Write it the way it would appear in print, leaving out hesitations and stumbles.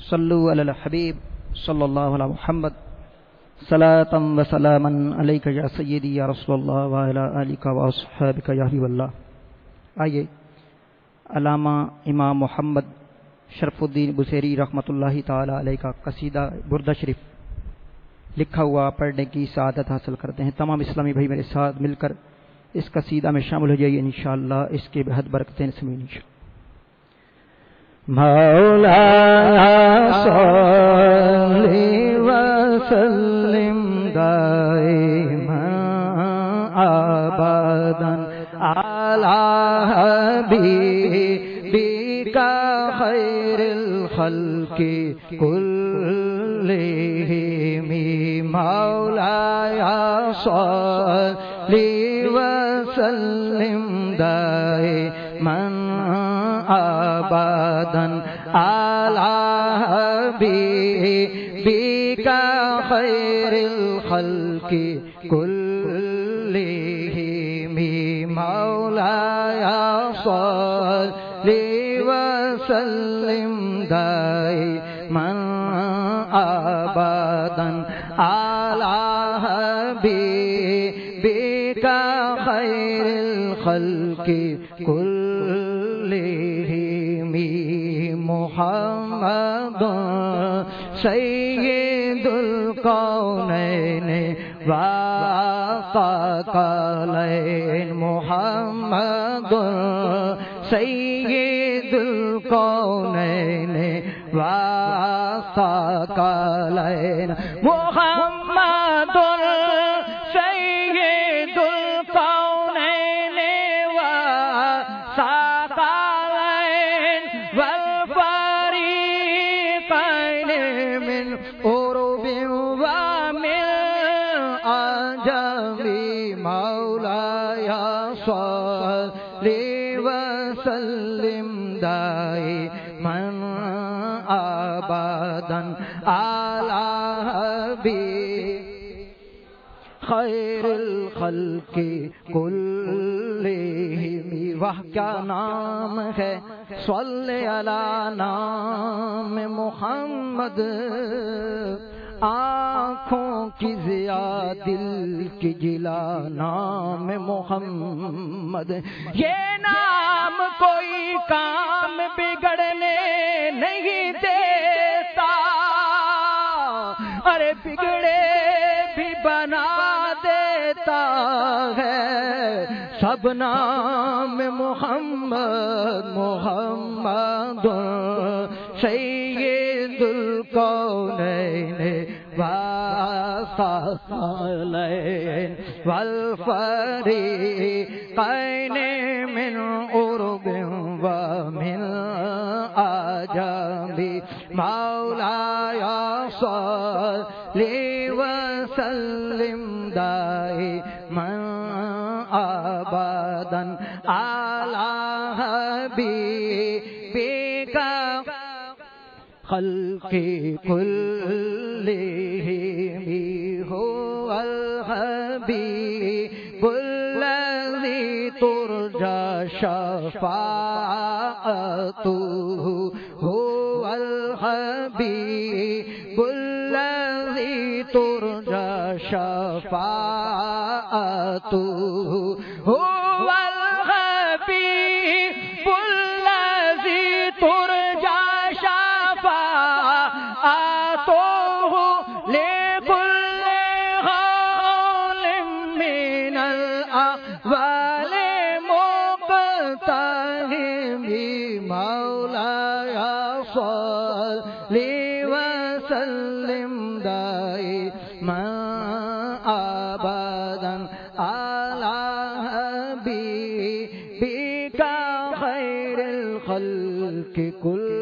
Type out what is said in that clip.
صلو علی الحبیب صلی اللہ علی محمد صلاۃ و سلاما علیک یا سیدی یا رسول اللہ وعلی آلک و اصحابک یا حبیب اللہ۔ آئیے علامہ امام محمد شرف الدین بصیری رحمۃ اللہ تعالی علیہ کا قصیدہ بردہ شریف لکھا ہوا پڑھنے کی سعادت حاصل کرتے ہیں۔ تمام اسلامی بھائی میرے ساتھ مل کر اس قصیدہ میں شامل ہو جائیے انشاءاللہ، اس کے بہت برکتیں سمیں انشاءاللہ۔ مولانا صلی وسلم دائما ابدا علی حبیبک خیر الخلق کلہم۔ مولانا صلی وسلم دائما ابدا علی حبیبک خیر الخلق کلہم۔ مولایا صلی وسلم دائما ابدا علی حبیبک خیر الخلق کلہم۔ محمد سید الکونین والثقلین۔ محمد سید الکونین والثقلین۔ محمد سید الکونین والثقلین والفریقین من عرب ومن عجم۔ مولایا صلی وسلم دائما ابدا علی حبیبک خیر الخلق کلہم۔ وہ کیا نام ہے صلی علی نام محمد، آنکھوں کی ضیا دل کی جلا نام محمد۔ یہ نام کوئی کام بگڑنے نہیں دیتا، ارے بگڑے بھی بنا دیتا ہے۔ سب نام محمد، محمد سید الکونین والثقلین والفریقین من عرب ومن عجم۔ مولایا صلی وسلم دائما ابدا علی حبیبک خلق کلہم۔ هو الحبیب الذی ترجى شفاعته، هو الحبیب الذی ترجى شفاعته، هو الحبیب الذی ترجى شفاعته لكل حال من الأحوال مقتحم۔ مولایا صلی وسلم دائما ابدا علی حبیبک خیر الخلق کل